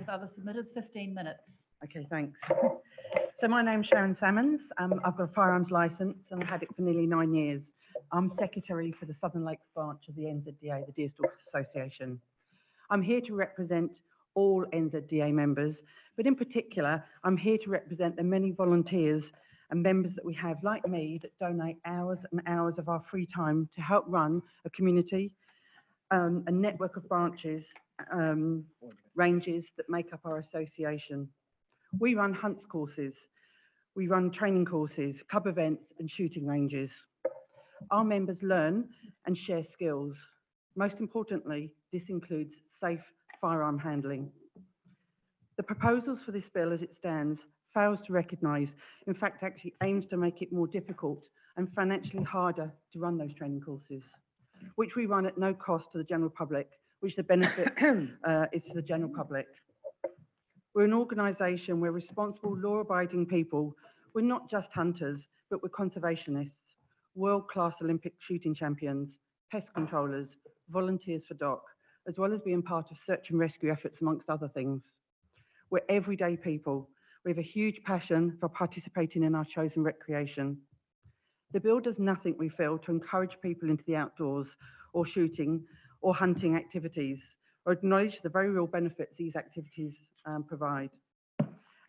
Other submitted 15 minutes. Okay, thanks. So my name's Sharon Salmons. I've got a firearms licence and I've had it for nearly 9 years. I'm secretary for the Southern Lakes branch of the Nzda, the Deerstalkers Association. I'm here to represent all Nzda members, but in particular, I'm here to represent the many volunteers and members that we have, like me, that donate hours and hours of our free time to help run a community, a network of branches, ranges that make up our association. We run hunts courses, we run training courses, club events and shooting ranges. Our members learn and share skills. Most importantly, this includes safe firearm handling. The proposals for this bill as it stands fails to recognise, in fact actually aims to make it more difficult and financially harder to run those training courses, which we run at no cost to the general public, which the benefit is to the general public. We're an organisation, we're responsible, law-abiding people. We're not just hunters, but we're conservationists, world-class Olympic shooting champions, pest controllers, volunteers for DOC, as well as being part of search and rescue efforts, amongst other things. We're everyday people. We have a huge passion for participating in our chosen recreation. The bill does nothing, we feel, to encourage people into the outdoors or shooting or hunting activities, or acknowledge the very real benefits these activities provide.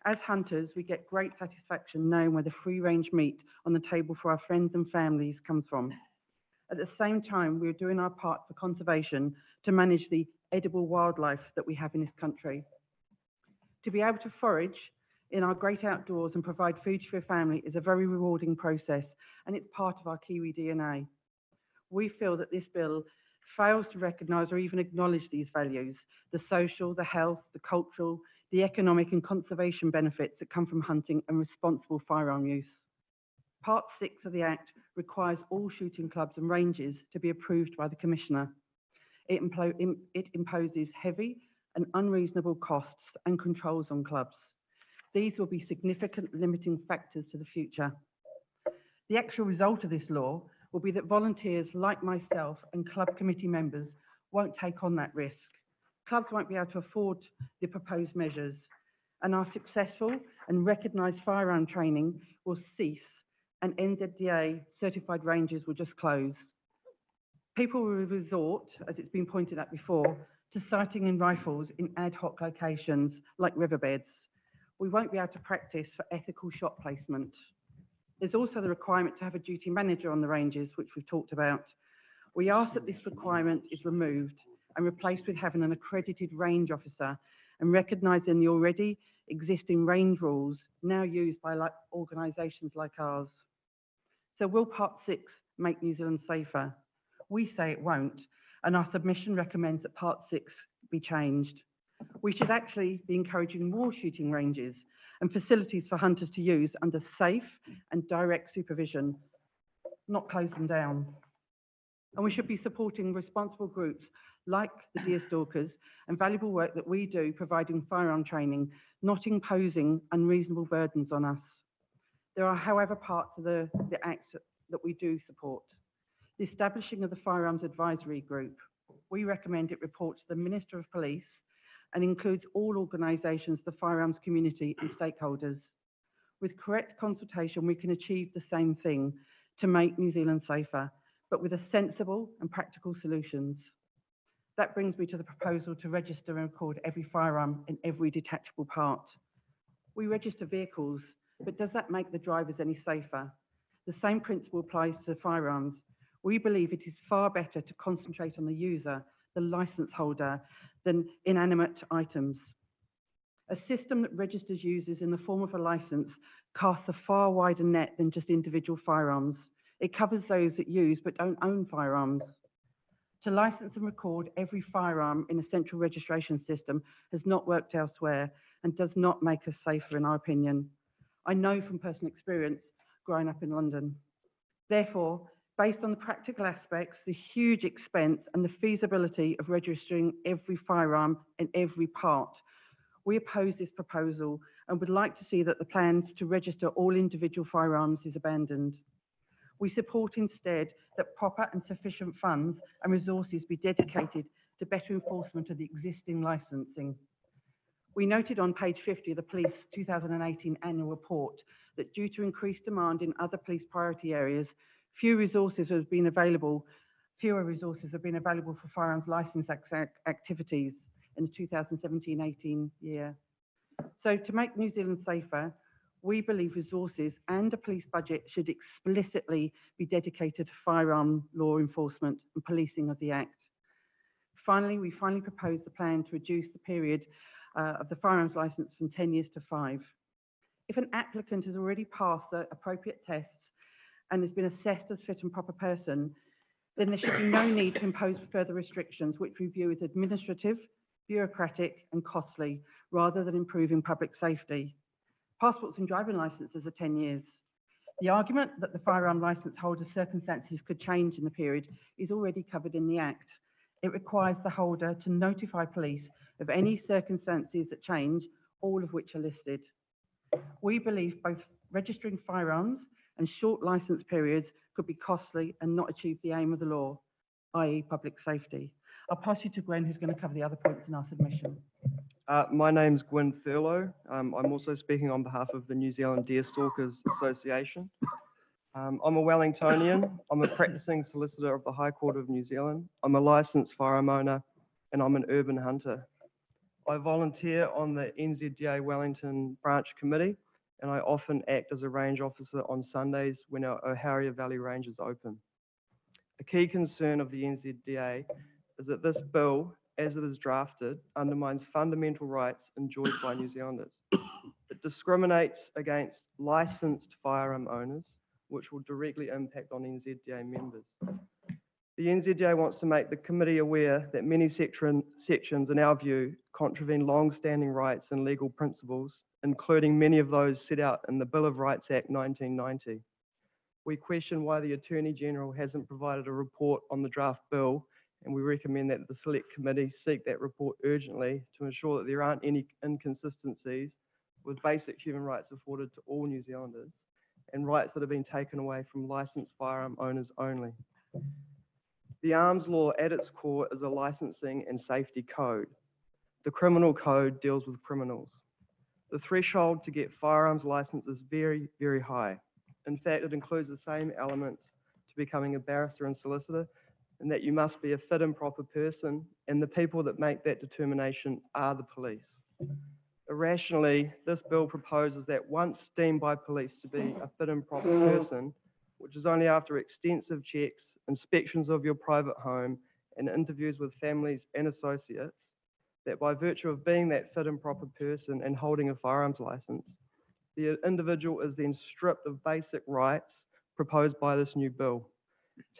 As hunters, we get great satisfaction knowing where the free-range meat on the table for our friends and families comes from. At the same time, we are doing our part for conservation to manage the edible wildlife that we have in this country. To be able to forage in our great outdoors and provide food to your family is a very rewarding process, and it's part of our Kiwi DNA. We feel that this bill fails to recognise or even acknowledge these values, the social, the health, the cultural, the economic and conservation benefits that come from hunting and responsible firearm use. Part 6 of the Act requires all shooting clubs and ranges to be approved by the Commissioner. It imposes heavy and unreasonable costs and controls on clubs. These will be significant limiting factors to the future. The actual result of this law will be that volunteers like myself and club committee members won't take on that risk. Clubs won't be able to afford the proposed measures, and our successful and recognised firearm training will cease, and NZDA certified ranges will just close. People will resort, as it's been pointed out before, to sighting in rifles in ad hoc locations like riverbeds. We won't be able to practice for ethical shot placement. There's also the requirement to have a duty manager on the ranges, which we've talked about. We ask that this requirement is removed and replaced with having an accredited range officer and recognising the already existing range rules now used by organisations like ours. So will Part 6 make New Zealand safer? We say it won't, and our submission recommends that Part 6 be changed. We should actually be encouraging more shooting ranges and facilities for hunters to use under safe and direct supervision, not close them down. And we should be supporting responsible groups like the Deerstalkers and valuable work that we do providing firearm training, not imposing unreasonable burdens on us. There are, however, parts of the Act that we do support. The establishing of the Firearms Advisory Group. We recommend it report to the Minister of Police and includes all organisations, the firearms community and stakeholders. With correct consultation, we can achieve the same thing to make New Zealand safer, but with a sensible and practical solutions. That brings me to the proposal to register and record every firearm in every detachable part. We register vehicles, but does that make the drivers any safer? The same principle applies to firearms. We believe it is far better to concentrate on the user, the licence holder, than inanimate items. A system that registers users in the form of a licence casts a far wider net than just individual firearms. It covers those that use but don't own firearms. To licence and record every firearm in a central registration system has not worked elsewhere and does not make us safer, in our opinion. I know from personal experience growing up in London. Therefore, based on the practical aspects, the huge expense and the feasibility of registering every firearm in every part, we oppose this proposal and would like to see that the plans to register all individual firearms is abandoned. We support instead that proper and sufficient funds and resources be dedicated to better enforcement of the existing licensing. We noted on page 50 of the Police 2018 annual report that due to increased demand in other police priority areas, fewer resources have been available for firearms licence activities in the 2017-18 year. So to make New Zealand safer, we believe resources and a police budget should explicitly be dedicated to firearm law enforcement and policing of the Act. Finally, we proposed the plan to reduce the period of the firearms licence from 10 years to 5. If an applicant has already passed the appropriate tests and has been assessed as fit and proper person, then there should be no need to impose further restrictions, which we view as administrative, bureaucratic and costly, rather than improving public safety. Passports and driving licences are 10 years. The argument that the firearm licence holder's circumstances could change in the period is already covered in the Act. It requires the holder to notify police of any circumstances that change, all of which are listed. We believe both registering firearms and short licence periods could be costly and not achieve the aim of the law, i.e. public safety. I'll pass you to Gwen, who's going to cover the other points in our submission. My name's Gwyn Thurlow. I'm also speaking on behalf of the New Zealand Deerstalkers Association. I'm a Wellingtonian. I'm a practicing solicitor of the High Court of New Zealand. I'm a licensed firearm owner, and I'm an urban hunter. I volunteer on the Nzda Wellington branch committee, and I often act as a range officer on Sundays when our Oharia Valley range is open. A key concern of the Nzda is that this bill, as it is drafted, undermines fundamental rights enjoyed by New Zealanders. It discriminates against licensed firearm owners, which will directly impact on NZDA members. The NZDA wants to make the committee aware that many sections, in our view, contravene long-standing rights and legal principles, including many of those set out in the Bill of Rights Act 1990. We question why the Attorney General hasn't provided a report on the draft bill, and we recommend that the Select Committee seek that report urgently to ensure that there aren't any inconsistencies with basic human rights afforded to all New Zealanders and rights that have been taken away from licensed firearm owners only. The arms law at its core is a licensing and safety code. The criminal code deals with criminals. The threshold to get firearms license is very, very high. In fact, it includes the same elements to becoming a barrister and solicitor, and that you must be a fit and proper person, and the people that make that determination are the police. Irrationally, this bill proposes that once deemed by police to be a fit and proper person, which is only after extensive checks, inspections of your private home, and interviews with families and associates, that by virtue of being that fit and proper person and holding a firearms license, the individual is then stripped of basic rights proposed by this new bill.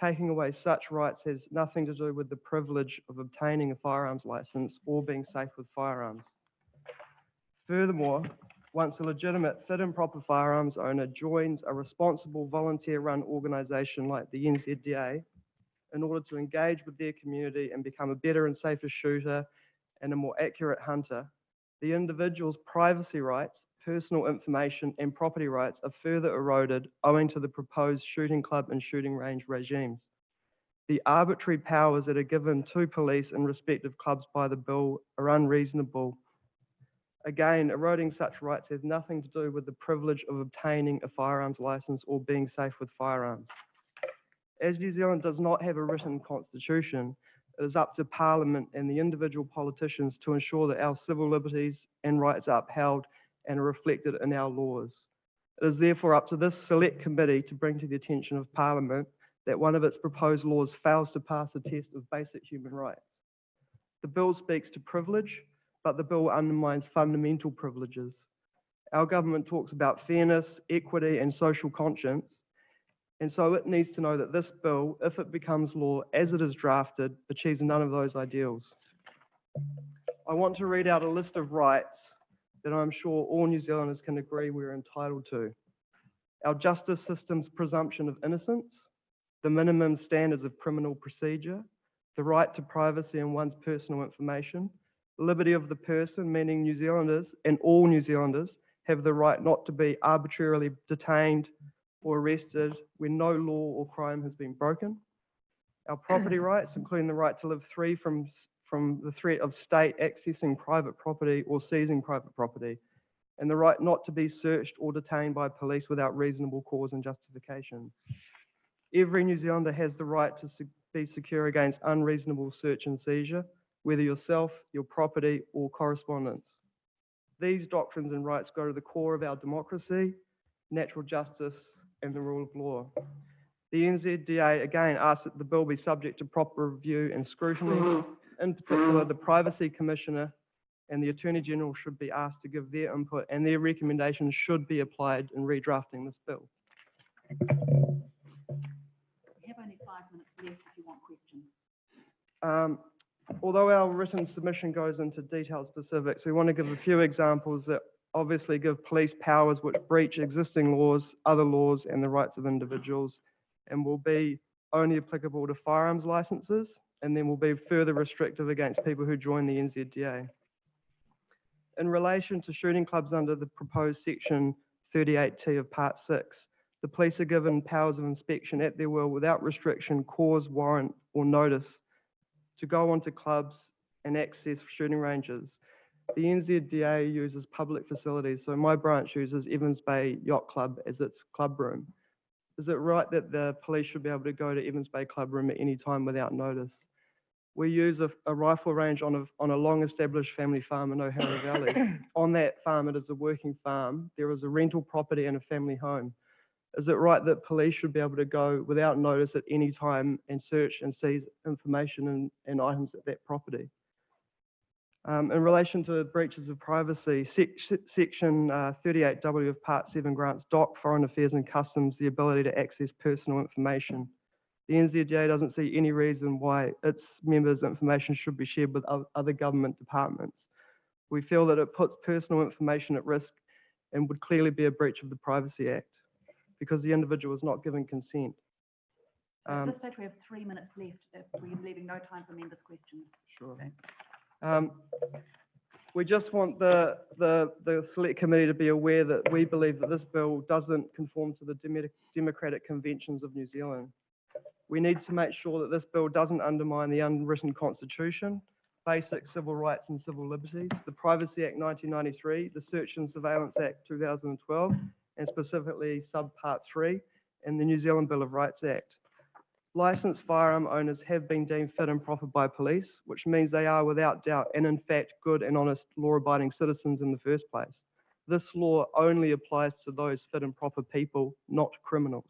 Taking away such rights has nothing to do with the privilege of obtaining a firearms license or being safe with firearms. Furthermore, once a legitimate fit and proper firearms owner joins a responsible volunteer-run organisation like the NZDA in order to engage with their community and become a better and safer shooter and a more accurate hunter, the individual's privacy rights, personal information and property rights are further eroded owing to the proposed shooting club and shooting range regimes. The arbitrary powers that are given to police in respective clubs by the bill are unreasonable. Again, eroding such rights has nothing to do with the privilege of obtaining a firearms license or being safe with firearms. As New Zealand does not have a written constitution, it is up to Parliament and the individual politicians to ensure that our civil liberties and rights are upheld and are reflected in our laws. It is therefore up to this Select Committee to bring to the attention of Parliament that one of its proposed laws fails to pass the test of basic human rights. The bill speaks to privilege, but the bill undermines fundamental privileges. Our government talks about fairness, equity and social conscience, and so it needs to know that this bill, if it becomes law as it is drafted, achieves none of those ideals. I want to read out a list of rights that I'm sure all New Zealanders can agree we're entitled to. Our justice system's presumption of innocence, the minimum standards of criminal procedure, the right to privacy and one's personal information, liberty of the person, meaning New Zealanders and all New Zealanders have the right not to be arbitrarily detained or arrested when no law or crime has been broken. Our property rights, including the right to live free from from the threat of state accessing private property or seizing private property, and the right not to be searched or detained by police without reasonable cause and justification. Every New Zealander has the right to be secure against unreasonable search and seizure, whether yourself, your property, or correspondence. These doctrines and rights go to the core of our democracy, natural justice, and the rule of law. The NZDA again asks that the bill be subject to proper review and scrutiny. In particular, the Privacy Commissioner and the Attorney General should be asked to give their input, and their recommendations should be applied in redrafting this bill. We have only 5 minutes left if you want questions. Although our written submission goes into detailed specifics, we want to give a few examples that obviously give police powers which breach existing laws, other laws, and the rights of individuals, and will be only applicable to firearms licences, and then will be further restrictive against people who join the NZDA. In relation to shooting clubs under the proposed Section 38T of Part 6, the police are given powers of inspection at their will without restriction, cause, warrant, or notice to go onto clubs and access shooting ranges. The NZDA uses public facilities, so my branch uses Evans Bay Yacht Club as its club room. Is it right that the police should be able to go to Evans Bay Club Room at any time without notice? We use a rifle range on a long-established family farm in O'Hara Valley. On that farm, it is a working farm. There is a rental property and a family home. Is it right that police should be able to go without notice at any time and search and seize information and items at that property? In relation to breaches of privacy, Section 38W of Part 7 grants DOC, Foreign Affairs and Customs the ability to access personal information. The NZDA doesn't see any reason why its members' information should be shared with other government departments. We feel that it puts personal information at risk and would clearly be a breach of the Privacy Act because the individual is not given consent. At this stage, we have 3 minutes left. We're leaving no time for members' questions. Sure. Okay. We just want the Select Committee to be aware that we believe that this bill doesn't conform to the democratic conventions of New Zealand. We need to make sure that this bill doesn't undermine the unwritten constitution, basic civil rights and civil liberties, the Privacy Act 1993, the Search and Surveillance Act 2012, and specifically Subpart 3, and the New Zealand Bill of Rights Act. Licensed firearm owners have been deemed fit and proper by police, which means they are without doubt and in fact good and honest law-abiding citizens in the first place. This law only applies to those fit and proper people, not criminals.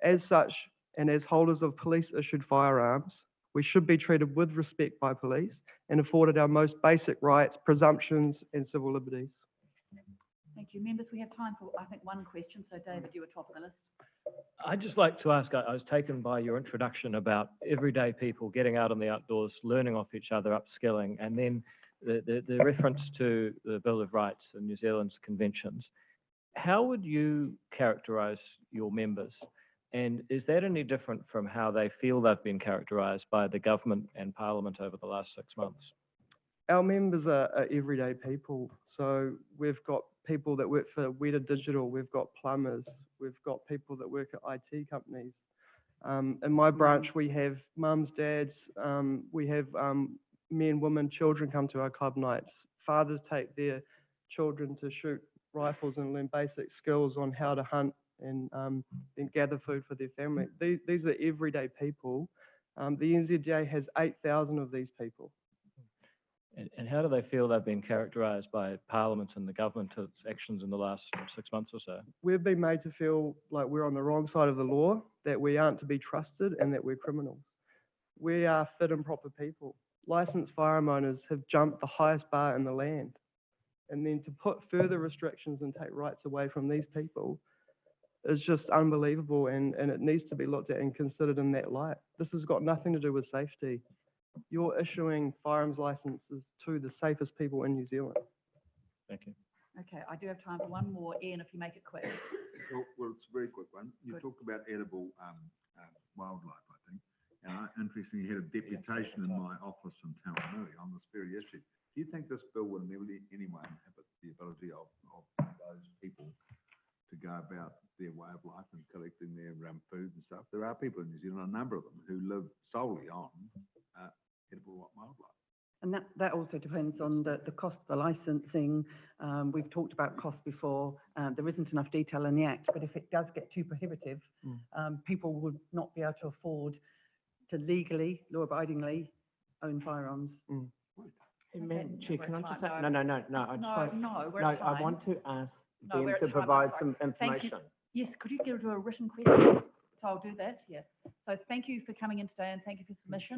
As such, and as holders of police-issued firearms, we should be treated with respect by police and afforded our most basic rights, presumptions, and civil liberties. Thank you. Members, we have time for, I think, one question. So, David, you were top of the list. I'd just like to ask, I was taken by your introduction about everyday people getting out in the outdoors, learning off each other, upskilling, and then the reference to the Bill of Rights and New Zealand's conventions. How would you characterise your members? And is that any different from how they feel they've been characterised by the government and Parliament over the last 6 months? Our members are everyday people. So we've got people that work for Weta Digital, we've got plumbers, we've got people that work at IT companies. In my branch, we have mums, dads, we have men, women, children come to our club nights. Fathers take their children to shoot rifles and learn basic skills on how to hunt and then gather food for their family. These are everyday people. The NZDA has 8,000 of these people. And how do they feel they've been characterised by Parliament and the government, its actions in the last 6 months or so? We've been made to feel like we're on the wrong side of the law, that we aren't to be trusted, and that we're criminals. We are fit and proper people. Licensed firearm owners have jumped the highest bar in the land. And then to put further restrictions and take rights away from these people is just unbelievable, and it needs to be looked at and considered in that light. This has got nothing to do with safety. You're issuing firearms licenses to the safest people in New Zealand. Thank you. Okay, I do have time for one more. Ian, if you make it quick. Well, it's a very quick one. You talked about edible wildlife, I think. And I interestingly had a deputation in my office in Taranui on this very issue. Do you think this bill will inevitably anyone inhibit the ability of those people to go about their way of life and collecting their food and stuff? There are people in New Zealand, a number of them, who live solely on edible wildlife. And that also depends on the cost of the licensing. We've talked about cost before. There isn't enough detail in the Act, but if it does get too prohibitive, people would not be able to afford to legally, law-abidingly own firearms. Chair, can I just say, No, no, I just want, No, we're no, at time. I want to ask No, we're them at to time, provide I'm some Thank you. information. Yes, could you give a written question? So I'll do that, yes. So thank you for coming in today and thank you for submission.